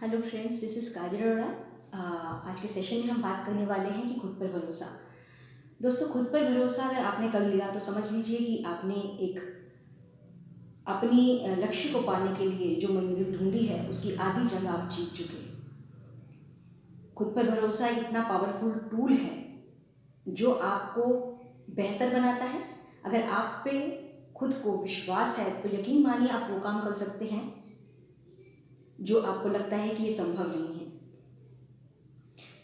Hello friends, this is काजल अरोड़ा। आज के session में हम बात करने वाले हैं कि खुद पर भरोसा। दोस्तों, खुद पर भरोसा अगर आपने कर लिया तो समझ लीजिए कि आपने एक अपनी लक्ष्य को पाने के लिए जो मंजिल ढूंढी है उसकी आधी जंग आप जीत चुके हैं। खुद पर भरोसा इतना पावरफुल टूल है जो आपको बेहतर बनाता है। अगर आप पे खुद को विश्वास है तो यकीन मानिए आप वो काम कर सकते हैं जो आपको लगता है कि ये संभव नहीं है।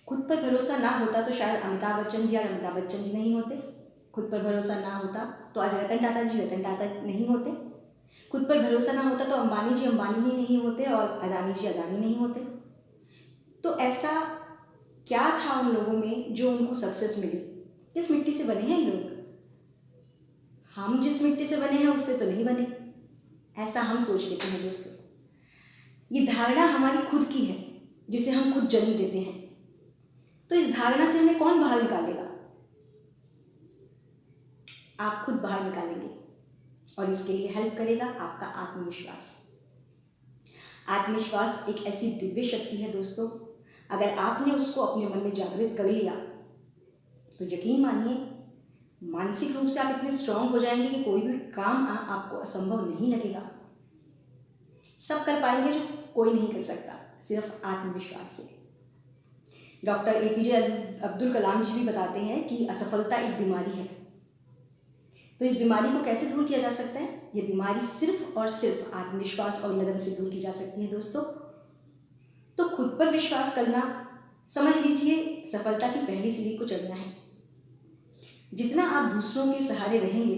खुद पर भरोसा ना होता तो शायद अमिताभ बच्चन जी आज अमिताभ बच्चन जी नहीं होते। खुद पर भरोसा ना होता तो आज रतन टाटा जी रतन टाटा नहीं होते। खुद पर भरोसा ना होता तो अंबानी जी नहीं होते और अदानी जी अदानी नहीं होते। तो ऐसा क्या था उन लोगों में जो उनको सक्सेस मिली? किस मिट्टी से बने हैं लोग? हम जिस मिट्टी से बने हैं उससे तो नहीं बने, ऐसा हम सोच लेते हैं। दोस्तों, ये धारणा हमारी खुद की है जिसे हम खुद जन्म देते हैं। तो इस धारणा से हमें कौन बाहर निकालेगा? आप खुद बाहर निकालेंगे और इसके लिए हेल्प करेगा आपका आत्मविश्वास। आत्मविश्वास एक ऐसी दिव्य शक्ति है दोस्तों, अगर आपने उसको अपने मन में जागृत कर लिया तो यकीन मानिए मानसिक रूप से आप इतने स्ट्रांग हो जाएंगे कि कोई भी काम आपको असंभव नहीं लगेगा। सब कर पाएंगे जो कोई नहीं कर सकता, सिर्फ आत्मविश्वास से। डॉक्टर एपीजे अब्दुल कलाम जी भी बताते हैं कि असफलता एक बीमारी है। तो इस बीमारी को कैसे दूर किया जा सकता है? ये बीमारी सिर्फ और सिर्फ आत्मविश्वास और लगन से दूर की जा सकती है दोस्तों। तो खुद पर विश्वास करना, समझ लीजिए, सफलता की पहली सीढ़ी को चढ़ना है। जितना आप दूसरों के सहारे रहेंगे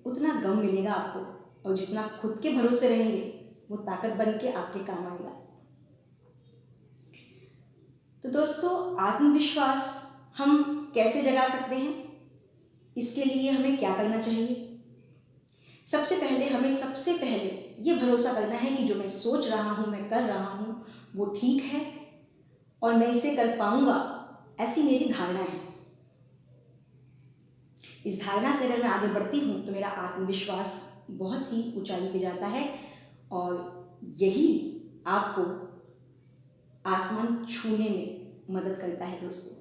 उतना गम मिलेगा आपको, और जितना खुद के भरोसे रहेंगे वो ताकत बन के आपके काम आएगा। तो दोस्तों, आत्मविश्वास हम कैसे जगा सकते हैं? इसके लिए हमें क्या करना चाहिए? सबसे पहले ये भरोसा करना है कि जो मैं सोच रहा हूँ, मैं कर रहा हूँ, वो ठीक है और मैं इसे कर पाऊंगा, ऐसी मेरी धारणा है। इस धारणा से अगर मैं आगे बढ़ती हूँ तो मेरा आत्मविश्वास बहुत ही ऊंचाई पे जाता है और यही आपको आसमान छूने में मदद करता है। दोस्तों,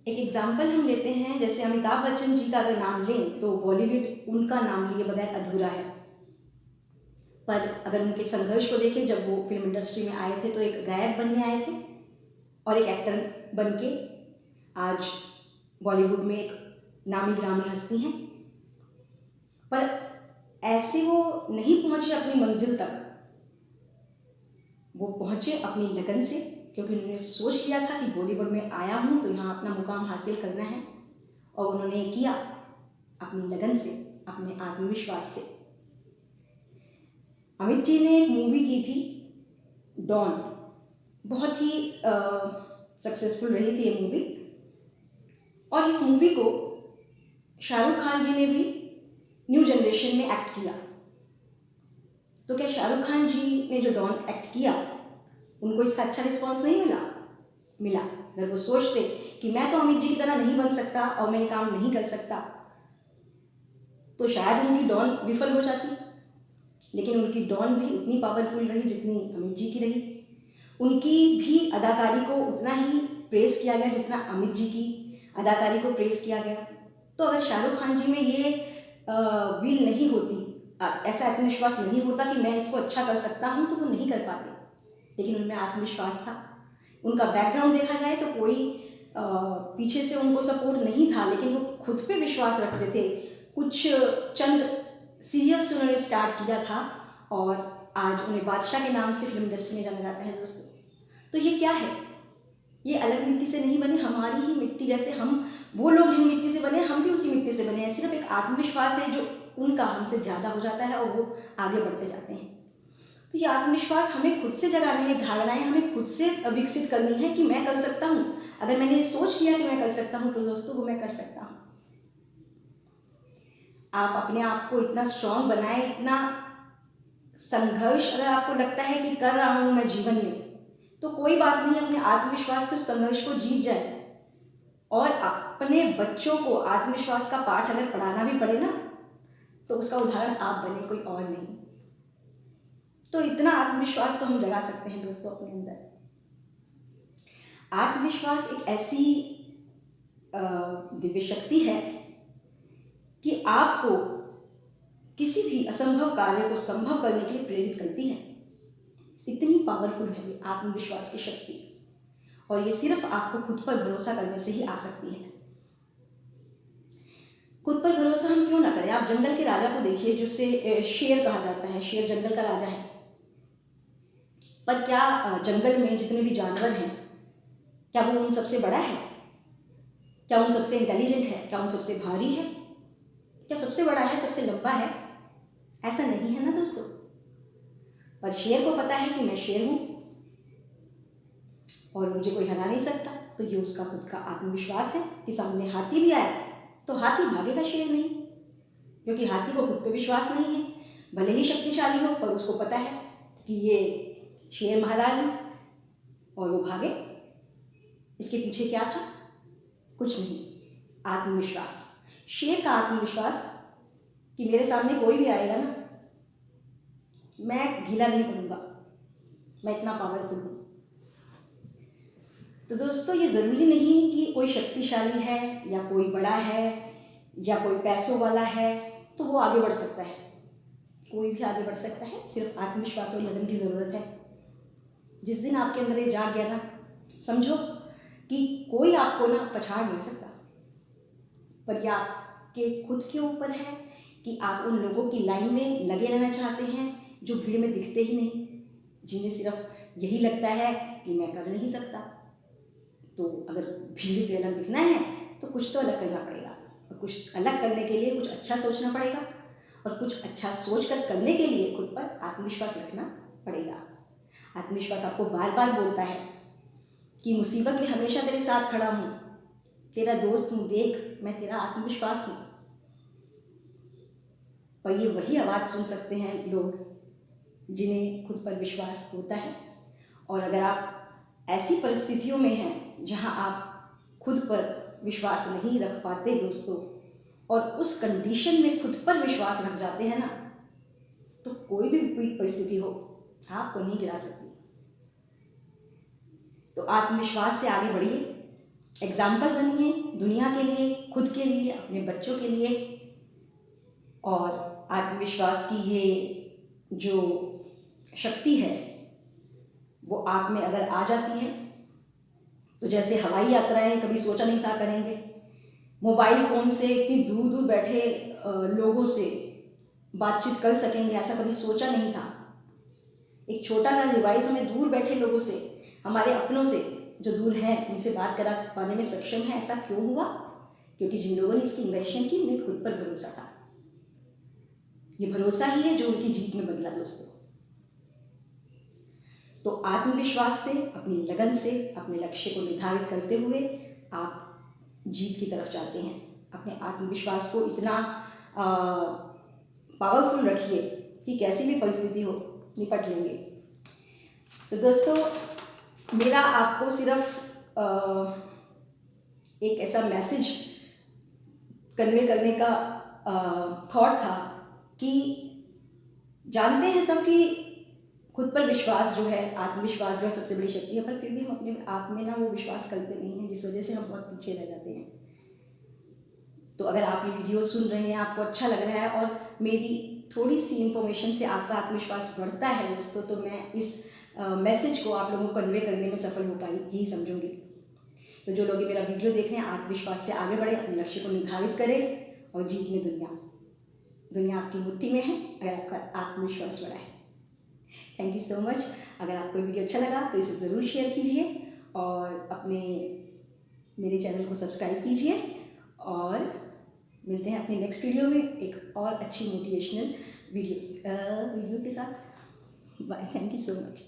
एक एग्जाम्पल हम लेते हैं, जैसे अमिताभ बच्चन जी का अगर नाम लें तो बॉलीवुड उनका नाम लिए बगैर अधूरा है। पर अगर उनके संघर्ष को देखें, जब वो फिल्म इंडस्ट्री में आए थे तो एक गायक बनने आए थे और एक एक्टर बन के आज बॉलीवुड में एक नामी गिरामी हस्ती हैं। पर ऐसे वो नहीं पहुंचे अपनी मंजिल तक, वो पहुंचे अपनी लगन से, क्योंकि उन्होंने सोच लिया था कि बॉलीवुड में आया हूँ तो यहाँ अपना मुकाम हासिल करना है, और उन्होंने किया अपनी लगन से, अपने आत्मविश्वास से। अमित जी ने एक मूवी की थी डॉन, बहुत ही सक्सेसफुल रही थी ये मूवी, और इस मूवी को शाहरुख खान जी ने भी न्यू जनरेशन में एक्ट किया। तो क्या शाहरुख खान जी ने जो डॉन एक्ट किया उनको इसका अच्छा रिस्पॉन्स नहीं मिला? मिला। अगर वो सोचते कि मैं तो अमित जी की तरह नहीं बन सकता और मैं ये काम नहीं कर सकता, तो शायद उनकी डॉन विफल हो जाती। लेकिन उनकी डॉन भी उतनी पावरफुल रही जितनी अमित जी की रही। उनकी भी अदाकारी को उतना ही प्रेस किया गया जितना अमित जी की अदाकारी को प्रेस किया गया। तो अगर शाहरुख खान जी में ये विल नहीं होती, ऐसा आत्मविश्वास नहीं होता कि मैं इसको अच्छा कर सकता हूँ, तो वो नहीं कर पाते। लेकिन उनमें आत्मविश्वास था। उनका बैकग्राउंड देखा जाए तो कोई पीछे से उनको सपोर्ट नहीं था, लेकिन वो खुद पे विश्वास रखते थे। कुछ चंद सीरियल्स उन्होंने स्टार्ट किया था और आज उन्हें बादशाह के नाम से फिल्म इंडस्ट्री में जाना जाता है। दोस्तों, तो ये क्या है? ये अलग मिट्टी से नहीं बने, हमारी ही मिट्टी, जैसे हम वो लोग जिन मिट्टी से बने हम भी उसी मिट्टी से बने हैं। सिर्फ एक आत्मविश्वास है जो उनका हमसे ज़्यादा हो जाता है और वो आगे बढ़ते जाते हैं। तो ये आत्मविश्वास हमें खुद से जगाना है, धारणाएं हमें खुद से विकसित करनी है कि मैं कर सकता हूँ। अगर मैंने ये सोच लिया कि मैं कर सकता हूँ तो दोस्तों वो मैं कर सकता हूँ। आप अपने आप को इतना स्ट्रांग बनाएं, इतना संघर्ष अगर आपको लगता है कि कर रहा हूँ मैं जीवन में, तो कोई बात नहीं, अपने आत्मविश्वास से उस संघर्ष को जीत जाए। और अपने बच्चों को आत्मविश्वास का पाठ अगर पढ़ाना भी पड़े ना, तो उसका उदाहरण आप बने, कोई और नहीं। तो इतना आत्मविश्वास तो हम जगा सकते हैं दोस्तों अपने अंदर। आत्मविश्वास एक ऐसी दिव्य शक्ति है कि आपको किसी भी असंभव कार्य को संभव करने के लिए प्रेरित करती है। इतनी पावरफुल है ये आत्मविश्वास की शक्ति, और ये सिर्फ आपको खुद पर भरोसा करने से ही आ सकती है। खुद पर भरोसा हम क्यों ना करें? आप जंगल के राजा को देखिए, जिसे शेर कहा जाता है। शेर जंगल का राजा है, पर क्या जंगल में जितने भी जानवर हैं, क्या वो उन सबसे बड़ा है? क्या उन सबसे इंटेलिजेंट है? क्या उन सबसे भारी है? क्या सबसे बड़ा है, सबसे लंबा है? ऐसा नहीं है ना दोस्तों। पर शेर को पता है कि मैं शेर हूं और मुझे कोई हरा नहीं सकता। तो ये उसका खुद का आत्मविश्वास है कि सामने हाथी भी आए तो हाथी भागेगा, शेर नहीं, क्योंकि हाथी को खुद पे विश्वास नहीं है। भले ही शक्तिशाली हो, पर उसको पता है कि ये शेर महाराज है और वो भागे। इसके पीछे क्या था? कुछ नहीं, आत्मविश्वास। शेर का आत्मविश्वास कि मेरे सामने कोई भी आएगा ना, मैं ढीला नहीं पड़ूंगा, मैं इतना पावरफुल हूँ। तो दोस्तों, ये ज़रूरी नहीं कि कोई शक्तिशाली है या कोई बड़ा है या कोई पैसों वाला है तो वो आगे बढ़ सकता है। कोई भी आगे बढ़ सकता है, सिर्फ आत्मविश्वास और लगन की ज़रूरत है। जिस दिन आपके अंदर ये जाग गया ना, समझो कि कोई आपको ना पछाड़ नहीं सकता। पर यह आपके खुद के ऊपर है कि आप उन लोगों की लाइन में लगे रहना चाहते हैं जो भीड़ में दिखते ही नहीं, जिन्हें सिर्फ यही लगता है कि मैं कर नहीं सकता। तो अगर भीड़ से अलग दिखना है तो कुछ तो अलग करना पड़ेगा, और कुछ अलग करने के लिए कुछ अच्छा सोचना पड़ेगा, और कुछ अच्छा सोचकर करने के लिए खुद पर आत्मविश्वास रखना पड़ेगा। आत्मविश्वास आपको बार बार बोलता है कि मुसीबत में हमेशा तेरे साथ खड़ा हूँ, तेरा दोस्त हूँ, देख मैं तेरा आत्मविश्वास हूँ। पर ये वही आवाज़ सुन सकते हैं लोग जिन्हें खुद पर विश्वास होता है। और अगर आप ऐसी परिस्थितियों में हैं जहां आप खुद पर विश्वास नहीं रख पाते दोस्तों, और उस कंडीशन में खुद पर विश्वास रख जाते हैं ना, तो कोई भी विपरीत परिस्थिति हो आपको नहीं गिरा सकती। तो आत्मविश्वास से आगे बढ़िए, एग्जाम्पल बनिए दुनिया के लिए, खुद के लिए, अपने बच्चों के लिए। और आत्मविश्वास की ये जो शक्ति है वो आप में अगर आ जाती है तो जैसे हवाई यात्राएं कभी सोचा नहीं था करेंगे, मोबाइल फ़ोन से इतनी दूर दूर बैठे लोगों से बातचीत कर सकेंगे, ऐसा कभी सोचा नहीं था। एक छोटा सा डिवाइस हमें दूर बैठे लोगों से, हमारे अपनों से जो दूर हैं, उनसे बात करा पाने में सक्षम है। ऐसा क्यों हुआ? क्योंकि जिन लोगों ने इसकी इन्वेंशन की उन्हें खुद पर भरोसा था। ये भरोसा ही है जो उनकी जीत में बदला दोस्तों। तो आत्मविश्वास से, अपनी लगन से, अपने लक्ष्य को निर्धारित करते हुए आप जीत की तरफ जाते हैं। अपने आत्मविश्वास को इतना पावरफुल रखिए कि कैसी भी परिस्थिति हो निपट लेंगे। तो दोस्तों, मेरा आपको सिर्फ एक ऐसा मैसेज कन्वे करने का थॉट था कि जानते हैं सब कि खुद पर विश्वास जो है, आत्मविश्वास जो है सबसे बड़ी शक्ति है, पर फिर भी हम अपने आप में ना वो विश्वास करते नहीं हैं, जिस वजह से हम बहुत पीछे रह जाते हैं। तो अगर आप ये वीडियो सुन रहे हैं, आपको अच्छा लग रहा है और मेरी थोड़ी सी इन्फॉर्मेशन से आपका आत्मविश्वास बढ़ता है दोस्तों, तो मैं इस मैसेज को आप लोगों को कन्वे करने में सफल हो पाई यही समझूंगी। तो जो लोग मेरा वीडियो देख रहे हैं, आत्मविश्वास से आगे बढ़े, अपने लक्ष्य को निर्धारित करें और जीत लें दुनिया। दुनिया आपकी मुट्ठी में है अगर आपका आत्मविश्वास बड़ा है। Thank you so much. अगर आपको वीडियो अच्छा लगा तो इसे ज़रूर शेयर कीजिए और अपने मेरे चैनल को सब्सक्राइब कीजिए, और मिलते हैं अपने नेक्स्ट वीडियो में एक और अच्छी मोटिवेशनल वीडियो के साथ। Bye. Thank you so much.